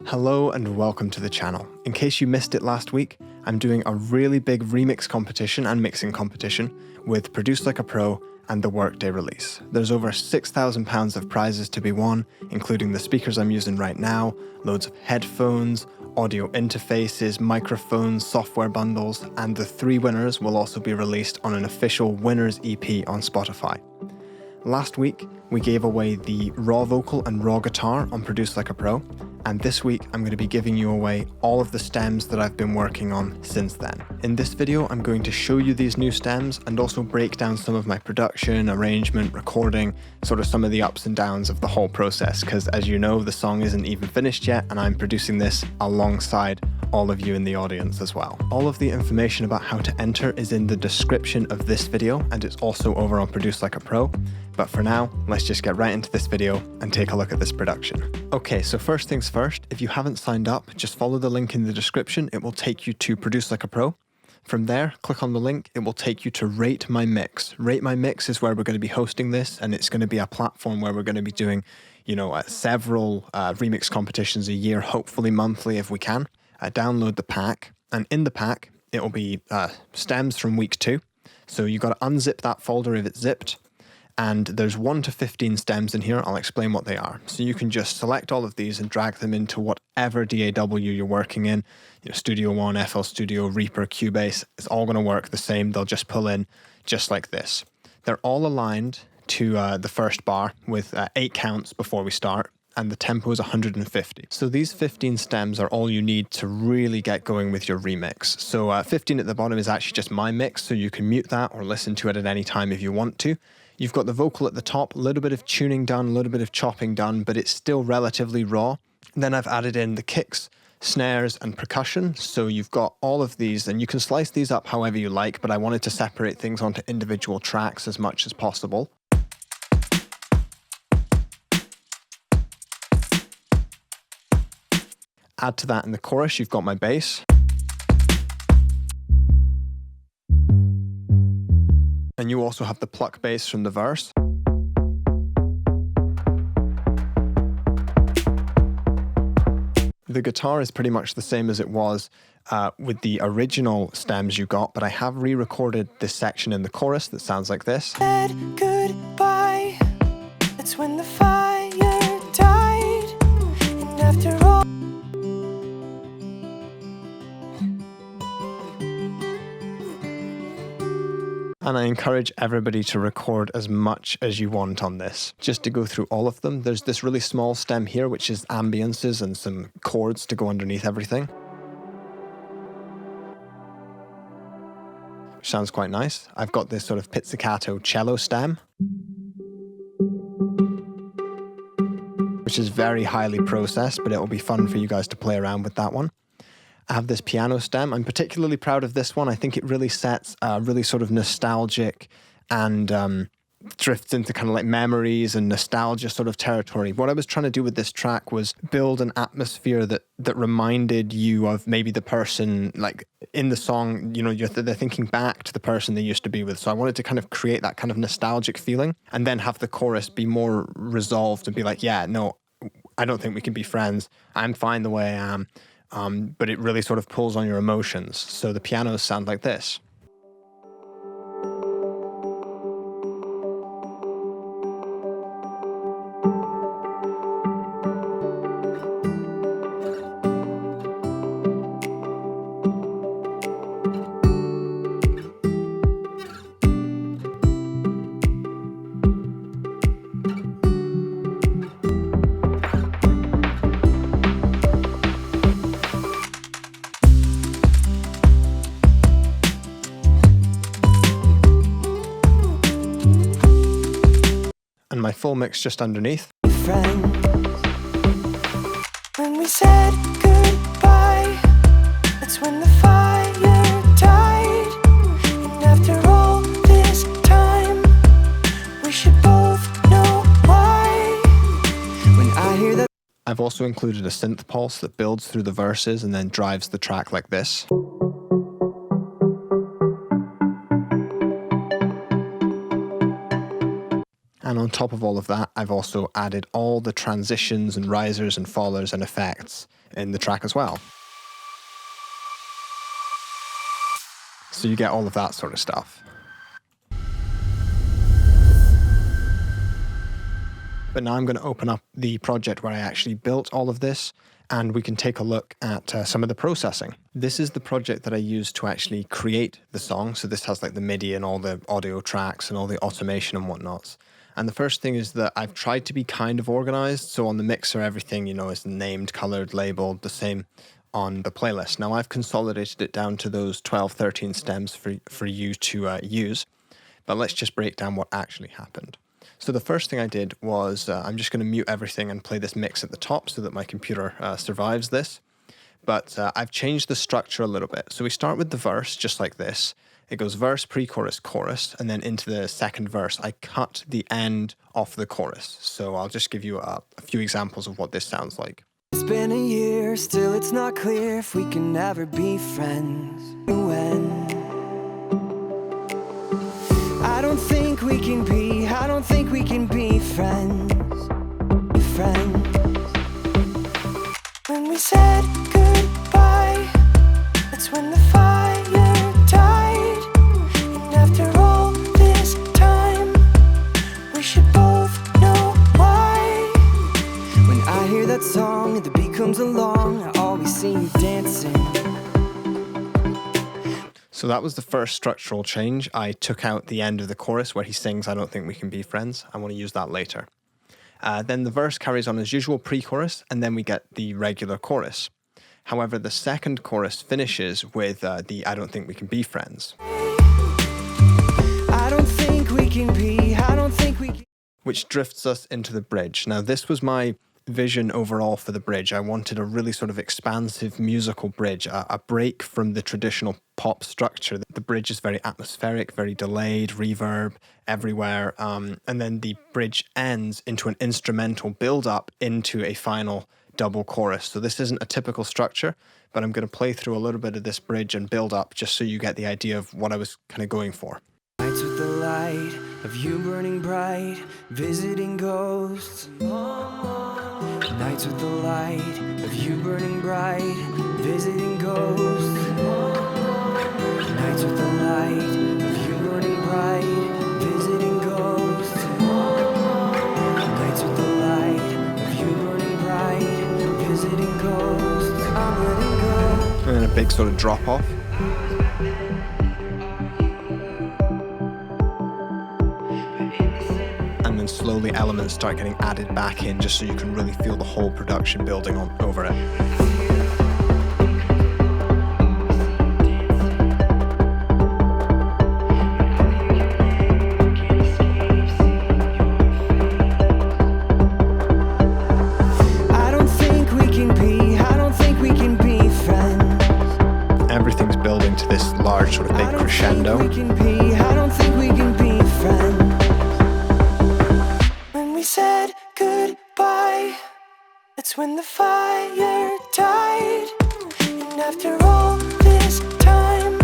Hello and welcome to the channel. In case you missed it last week, I'm doing a really big remix competition and mixing competition with Produce Like a Pro and the Workday release. There's over £6,000 of prizes to be won, including the speakers I'm using right now, loads of headphones, audio interfaces, microphones, software bundles, and the 3 winners will also be released on an official winners EP on Spotify. Last week, we gave away the raw vocal and raw guitar on Produce Like a Pro, and this week I'm going to be giving you away all of the stems that I've been working on since then. In this video, I'm going to show you these new stems and also break down some of my production, arrangement, recording, sort of some of the ups and downs of the whole process, because as you know, the song isn't even finished yet, and I'm producing this alongside all of you in the audience as well. All of the information about how to enter is in the description of this video, and it's also over on Produce Like a Pro. But for now, let's just get right into this video and take a look at this production. Okay, so first things first, if you haven't signed up, just follow the link in the description. It will take you to Produce Like a Pro. From there, click on the link, it will take you to Rate My Mix. Rate My Mix is where we're going to be hosting this, and it's going to be a platform where we're going to be doing, several remix competitions a year, hopefully monthly if we can. Download the pack, and in the pack, it will be stems from week 2. So you got to unzip that folder if it's zipped. And there's 1 to 15 stems in here. I'll explain what they are. So you can just select all of these and drag them into whatever DAW you're working in. Studio One, FL Studio, Reaper, Cubase. It's all going to work the same. They'll just pull in just like this. They're all aligned to the first bar with 8 counts before we start. And the tempo is 150. So these 15 stems are all you need to really get going with your remix. So 15 at the bottom is actually just my mix, so you can mute that or listen to it at any time if you want to. You've got the vocal at the top, a little bit of tuning done, a little bit of chopping done, but it's still relatively raw. And then I've added in the kicks, snares, and percussion. So you've got all of these, and you can slice these up however you like, but I wanted to separate things onto individual tracks as much as possible. Add to that in the chorus, you've got my bass. And you also have the pluck bass from the verse. The guitar is pretty much the same as it was with the original stems you got, but I have re-recorded this section in the chorus that sounds like this. Said goodbye. That's when the fire died. And after all, and I encourage everybody to record as much as you want on this. Just to go through all of them, there's this really small stem here, which is ambiances and some chords to go underneath everything. Which sounds quite nice. I've got this sort of pizzicato cello stem, which is very highly processed, but it will be fun for you guys to play around with that one. I have this piano stem. I'm particularly proud of this one. I think it really sets a really sort of nostalgic and drifts into kind of like memories and nostalgia sort of territory. What I was trying to do with this track was build an atmosphere that reminded you of maybe the person, like in the song, they're thinking back to the person they used to be with. So I wanted to kind of create that kind of nostalgic feeling and then have the chorus be more resolved and be like, yeah, no, I don't think we can be friends. I'm fine the way I am. But it really sort of pulls on your emotions. So the pianos sound like this. And my full mix just underneath. friends. When we said goodbye, that's when the fire died. And after all this time, we should both know why. When I hear that, I've also included a synth pulse that builds through the verses and then drives the track like this. And on top of all of that, I've also added all the transitions and risers and fallers and effects in the track as well. So you get all of that sort of stuff. But now I'm going to open up the project where I actually built all of this, and we can take a look at some of the processing. This is the project that I used to actually create the song. So this has like the MIDI and all the audio tracks and all the automation and whatnots. And the first thing is that I've tried to be kind of organized. So on the mixer, everything, is named, colored, labeled, the same on the playlist. Now I've consolidated it down to those 12, 13 stems for you to use. But let's just break down what actually happened. So the first thing I did was I'm just going to mute everything and play this mix at the top so that my computer survives this. But I've changed the structure a little bit. So we start with the verse just like this. It goes verse, pre-chorus, chorus, and then into the second verse, I cut the end off the chorus. So I'll just give you a few examples of what this sounds like. It's been a year, still it's not clear if we can ever be friends. When I don't think we can be friends. When we said goodbye, that's when the fire died. And after all this time, we should both know why. When I hear that song and the beat comes along, I always see you dancing. So that was the first structural change. I took out the end of the chorus where he sings, "I don't think we can be friends." I want to use that later. Then the verse carries on as usual, pre-chorus, and then we get the regular chorus. However, the second chorus finishes with the "I don't think we can be friends." I don't think we can be, I don't think we can. Which drifts us into the bridge. Now, this was my vision overall for the bridge. I wanted a really sort of expansive musical bridge, a break from the traditional pop structure. The bridge is very atmospheric, very delayed, reverb everywhere, and then the bridge ends into an instrumental build-up into a final double chorus. So this isn't a typical structure, but I'm going to play through a little bit of this bridge and build up just so you get the idea of what I was kind of going for. Nights with the light of you burning bright, visiting ghosts. Nights with the light of you burning bright, visiting ghosts. Nights with the light of you burning bright, visiting ghosts. Nights with the light of you burning bright, visiting ghosts. I'm letting go. And then a big sort of drop off. And then slowly elements start getting added back in just so you can really feel the whole production building on over it. I don't think we can be friends. Everything's building to this large sort of big crescendo. I don't think we can be friends. When we said goodbye, that's when the fire died. And after all this time.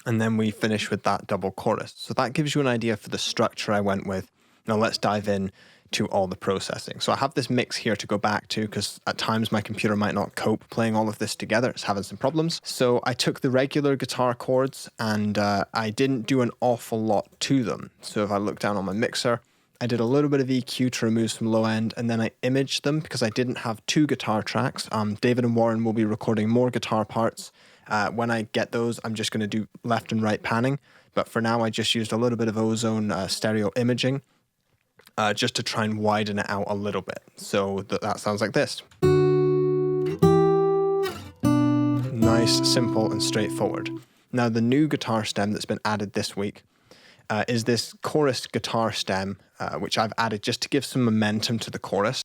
And then we finish with that double chorus. So that gives you an idea for the structure I went with. Now let's dive in to all the processing. So I have this mix here to go back to because at times my computer might not cope playing all of this together. It's having some problems. So I took the regular guitar chords and I didn't do an awful lot to them. So if I look down on my mixer, I did a little bit of EQ to remove some low end, and then I imaged them because I didn't have two guitar tracks. David and Warren will be recording more guitar parts. When I get those, I'm just going to do left and right panning. But for now, I just used a little bit of ozone stereo imaging just to try and widen it out a little bit. So that sounds like this. Nice, simple, and straightforward. Now, the new guitar stem that's been added this week is this chorus guitar stem, which I've added just to give some momentum to the chorus.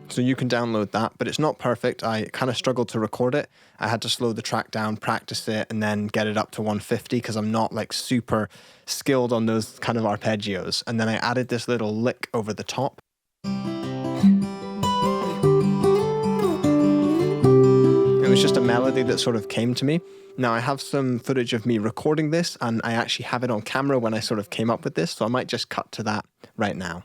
So you can download that, but it's not perfect. I kind of struggled to record it. I had to slow the track down, practice it, and then get it up to 150 because I'm not like super skilled on those kind of arpeggios. And then I added this little lick over the top. was just a melody that sort of came to me. Now I have some footage of me recording this, and I actually have it on camera when I sort of came up with this, so I might just cut to that right now.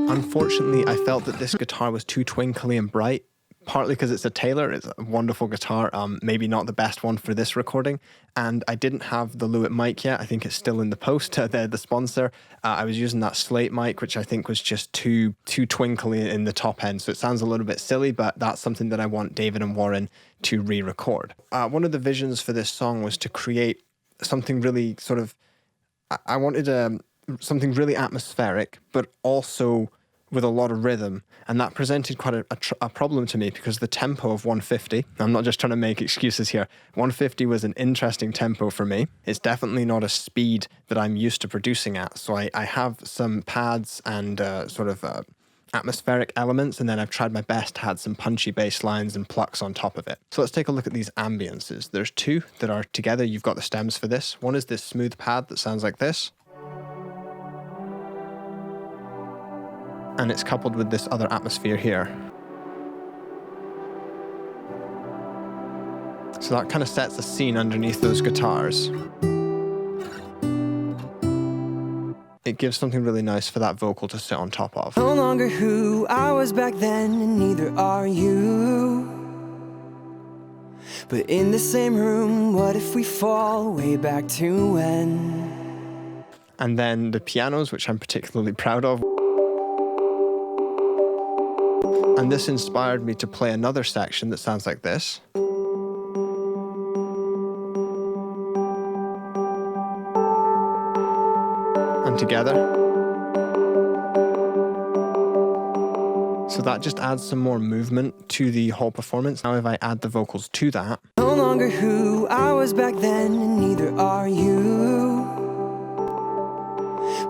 Unfortunately, I felt that this guitar was too twinkly and bright, partly because it's a Taylor. It's a wonderful guitar, maybe not the best one for this recording, and I didn't have the Lewitt mic yet. I think it's still in the post, the sponsor. I was using that Slate mic, which I think was just too twinkly in the top end, so it sounds a little bit silly, but that's something that I want David and Warren to re-record. One of the visions for this song was to create something really sort of, I wanted something really atmospheric, but also with a lot of rhythm, and that presented quite a problem to me because the tempo of 150, I'm not just trying to make excuses here, 150 was an interesting tempo for me. It's definitely not a speed that I'm used to producing at, so I have some pads and atmospheric elements, and then I've tried my best to add some punchy bass lines and plucks on top of it. So let's take a look at these ambiances. There's two that are together. You've got the stems for this. One is this smooth pad that sounds like this, and it's coupled with this other atmosphere here. So that kind of sets the scene underneath those guitars. It gives something really nice for that vocal to sit on top of. No longer who I was back then, and neither are you. But in the same room, what if we fall way back to when? And then the pianos, which I'm particularly proud of. And this inspired me to play another section that sounds like this. And together. So that just adds some more movement to the whole performance. Now if I add the vocals to that. No longer who I was back then, and neither are you.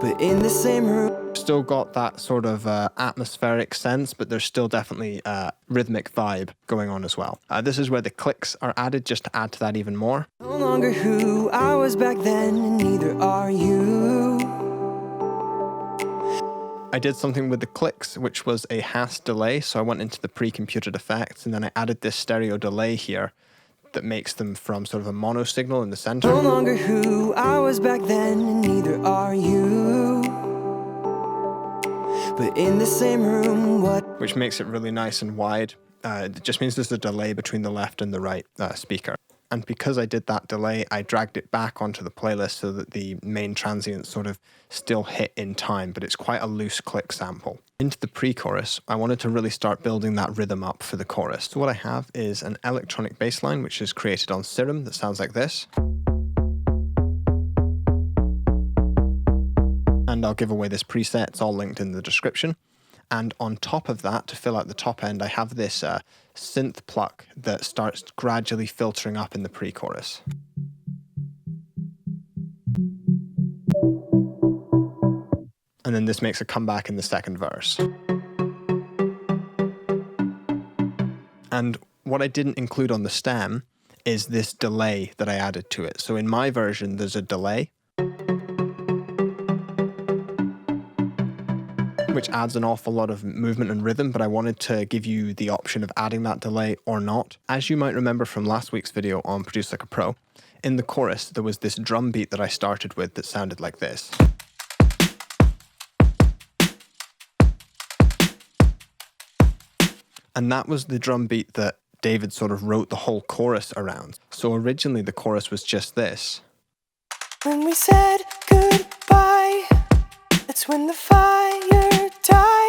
But in the same room. Still got that sort of atmospheric sense, but there's still definitely a rhythmic vibe going on as well. This is where the clicks are added, just to add to that even more. No longer who I was back then, and neither are you. I did something with the clicks, which was a Haas delay, so I went into the pre-computed effects, and then I added this stereo delay here that makes them from sort of a mono signal in the center. No longer who I was back then, and neither are you. But in the same room, what? Which makes it really nice and wide. It just means there's a delay between the left and the right speaker. And because I did that delay, I dragged it back onto the playlist so that the main transients sort of still hit in time, but it's quite a loose click sample. Into the pre-chorus, I wanted to really start building that rhythm up for the chorus. So what I have is an electronic bass line, which is created on Serum, that sounds like this. And I'll give away this preset, it's all linked in the description. And on top of that, to fill out the top end, I have this synth pluck that starts gradually filtering up in the pre-chorus. And then this makes a comeback in the second verse. And what I didn't include on the stem is this delay that I added to it. So in my version, there's a delay, which adds an awful lot of movement and rhythm, but I wanted to give you the option of adding that delay or not. As you might remember from last week's video on Produce Like a Pro, in the chorus there was this drum beat that I started with that sounded like this. And that was the drum beat that David sort of wrote the whole chorus around. So originally the chorus was just this. When we said goodbye, that's when the fire died.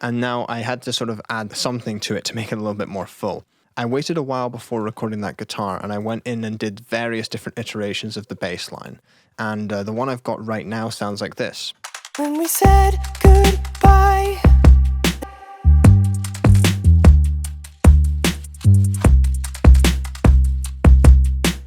And now I had to sort of add something to it to make it a little bit more full. I waited a while before recording that guitar, and I went in and did various different iterations of the bass line. And the one I've got right now sounds like this. When we said goodbye,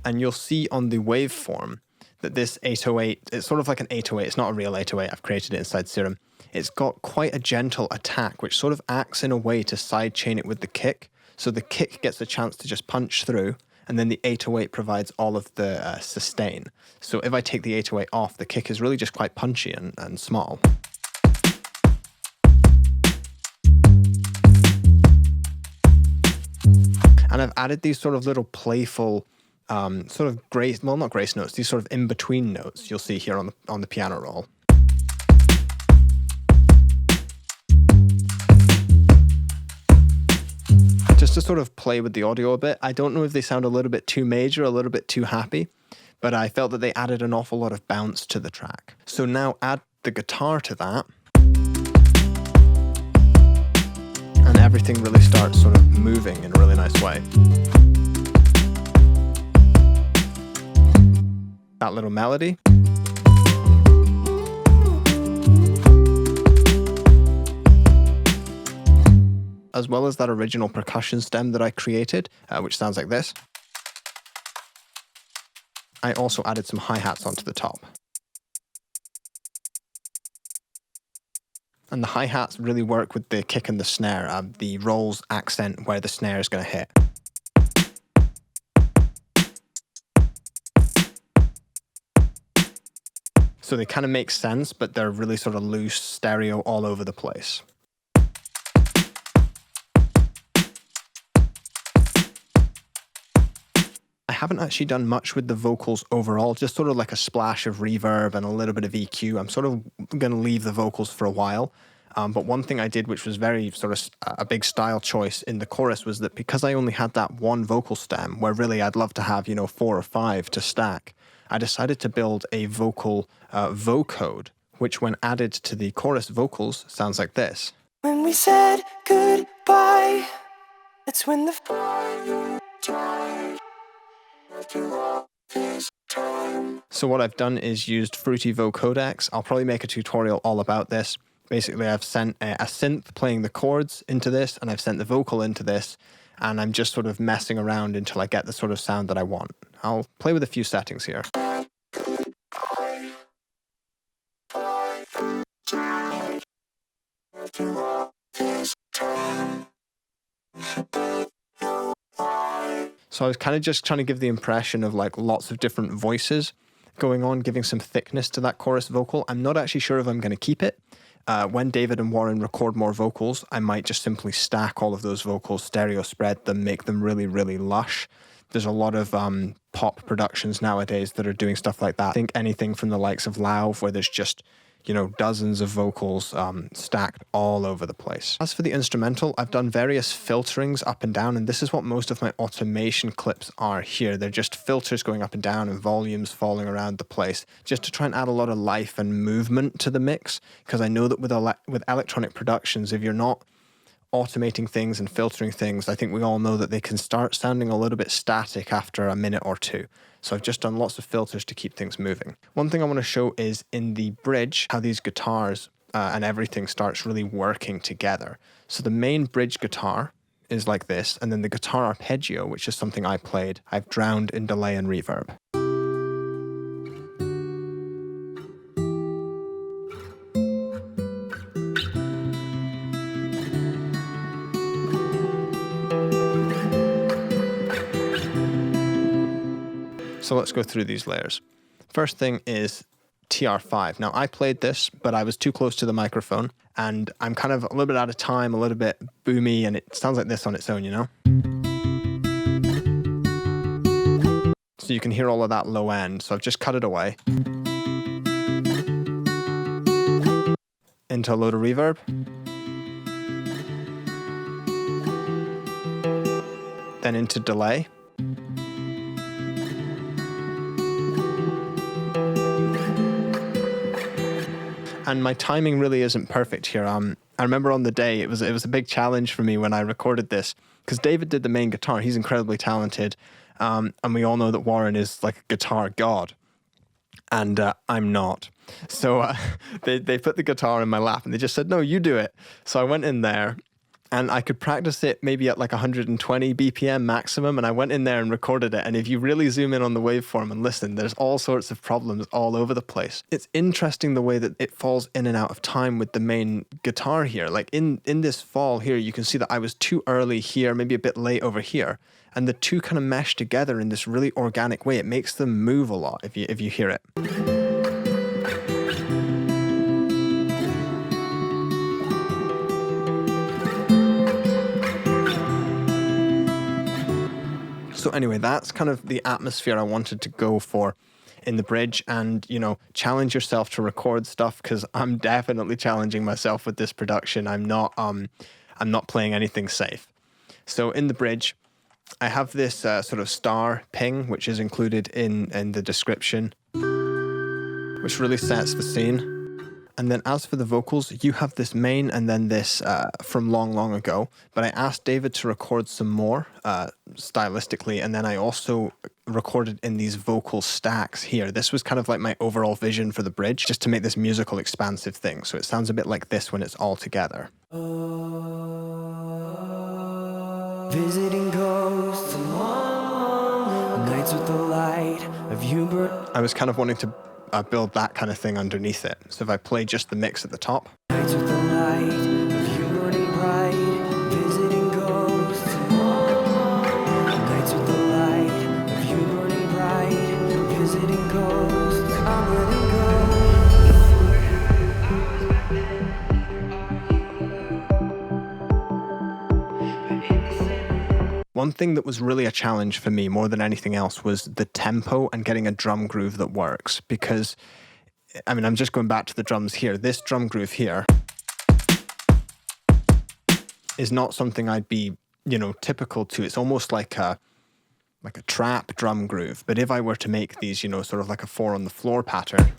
and you'll see on the waveform that this 808, it's sort of like an 808. It's not a real 808. I've created it inside Serum. It's got quite a gentle attack, which sort of acts in a way to sidechain it with the kick. So the kick gets a chance to just punch through, and then the 808 provides all of the sustain. So if I take the 808 off, the kick is really just quite punchy and small. And I've added these sort of little playful, sort of grace, well, not grace notes, these sort of in-between notes you'll see here on the piano roll. Just to sort of play with the audio a bit. I don't know if they sound a little bit too major, a little bit too happy, but I felt that they added an awful lot of bounce to the track. So now add the guitar to that, and everything really starts sort of moving in a really nice way. That little melody. As well as that original percussion stem that I created, which sounds like this. I also added some hi-hats onto the top. And the hi-hats really work with the kick and the snare. The rolls accent where the snare is going to hit. So they kind of make sense, but they're really sort of loose stereo all over the place. I haven't actually done much with the vocals overall, just sort of like a splash of reverb and a little bit of EQ. I'm sort of going to leave the vocals for a while. But one thing I did, which was very sort of a big style choice in the chorus, was that because I only had that one vocal stem, where really I'd love to have, 4 or 5 to stack, I decided to build a vocal vocode, which when added to the chorus vocals sounds like this. when we said goodbye, that's when the fire died. After all this time. So what I've done is used Fruity Vocodecs. I'll probably make a tutorial all about this. Basically, I've sent a synth playing the chords into this, and I've sent the vocal into this, and I'm just sort of messing around until I get the sort of sound that I want. I'll play with a few settings here. So I was kind of just trying to give the impression of like lots of different voices going on, giving some thickness to that chorus vocal. I'm not actually sure if I'm going to keep it. When David and Warren record more vocals, I might just simply stack all of those vocals, stereo spread them, make them really, really lush. There's a lot of pop productions nowadays that are doing stuff like that. I think anything from the likes of Lauv, where there's just, dozens of vocals stacked all over the place. As for the instrumental, I've done various filterings up and down, and this is what most of my automation clips are here. They're just filters going up and down and volumes falling around the place, just to try and add a lot of life and movement to the mix, because I know that with electronic productions, if you're not automating things and filtering things, I think we all know that they can start sounding a little bit static after a minute or two. So I've just done lots of filters to keep things moving. One thing I want to show is in the bridge, how these guitars and everything starts really working together. So the main bridge guitar is like this, and then the guitar arpeggio, which is something I played, I've drowned in delay and reverb. So let's go through these layers. First thing is TR5. Now I played this, but I was too close to the microphone, and I'm kind of a little bit out of time, a little bit boomy, and it sounds like this on its own, So you can hear all of that low end. So I've just cut it away into a load of reverb. Then into delay. and my timing really isn't perfect here. I remember on the day, it was a big challenge for me when I recorded this, because David did the main guitar. He's incredibly talented, and we all know that Warren is like a guitar god, and I'm not. So they put the guitar in my lap and they just said, no, you do it. So I went in there and I could practice it maybe at like 120 BPM maximum. And I went in there and recorded it. And if you really zoom in on the waveform and listen, there's all sorts of problems all over the place. It's interesting the way that it falls in and out of time with the main guitar here. Like in this fall here, you can see that I was too early here, maybe a bit late over here. And the two kind of mesh together in this really organic way. It makes them move a lot if you hear it. So anyway, that's kind of the atmosphere I wanted to go for in the bridge, and, you know, challenge yourself to record stuff, because I'm definitely challenging myself with this production. I'm not playing anything safe. So in the bridge, I have this sort of star ping, which is included in the description, which really sets the scene. And then as for the vocals, you have this main and then this from long, long ago. But I asked David to record some more stylistically. And then I also recorded in these vocal stacks here. This was kind of like my overall vision for the bridge, just to make this musical expansive thing. So it sounds a bit like this when it's all together. Visiting ghosts and long nights with the light of you burn. I was kind of wanting to build that kind of thing underneath it. So if I play just the mix at the top. Nights with the light of you burning bright. Visiting ghosts and long nights with the light of you burning bright. Visiting ghosts, I'm letting go. One thing that was really a challenge for me more than anything else was the tempo and getting a drum groove that works, because, I mean, I'm just going back to the drums here. This drum groove here is not something I'd be, you know, typical to. It's almost like a trap drum groove. But if I were to make these, you know, sort of like a 4 on the floor pattern,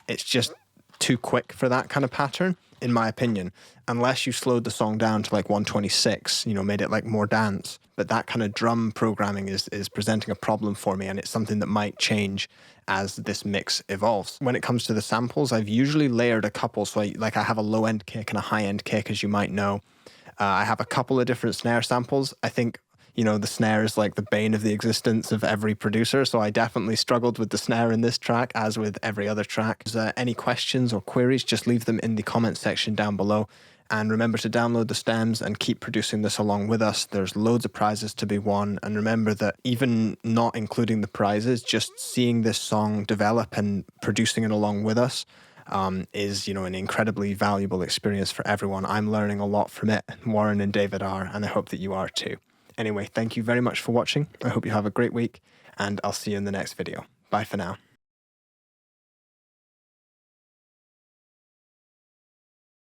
it's just too quick for that kind of pattern, in my opinion, unless you slowed the song down to like 126, you know, made it like more dance. But that kind of drum programming is presenting a problem for me, and it's something that might change as this mix evolves. When it comes to the samples, I've usually layered a couple. So I have a low end kick and a high end kick, as you might know. I have a couple of different snare samples. I think, you know, the snare is like the bane of the existence of every producer. So I definitely struggled with the snare in this track, as with every other track. If there's any questions or queries, just leave them in the comment section down below. And remember to download the stems and keep producing this along with us. There's loads of prizes to be won. And remember that even not including the prizes, just seeing this song develop and producing it along with us is, you know, an incredibly valuable experience for everyone. I'm learning a lot from it. Warren and David are, and I hope that you are too. Anyway, thank you very much for watching. I hope you have a great week, and I'll see you in the next video. Bye for now.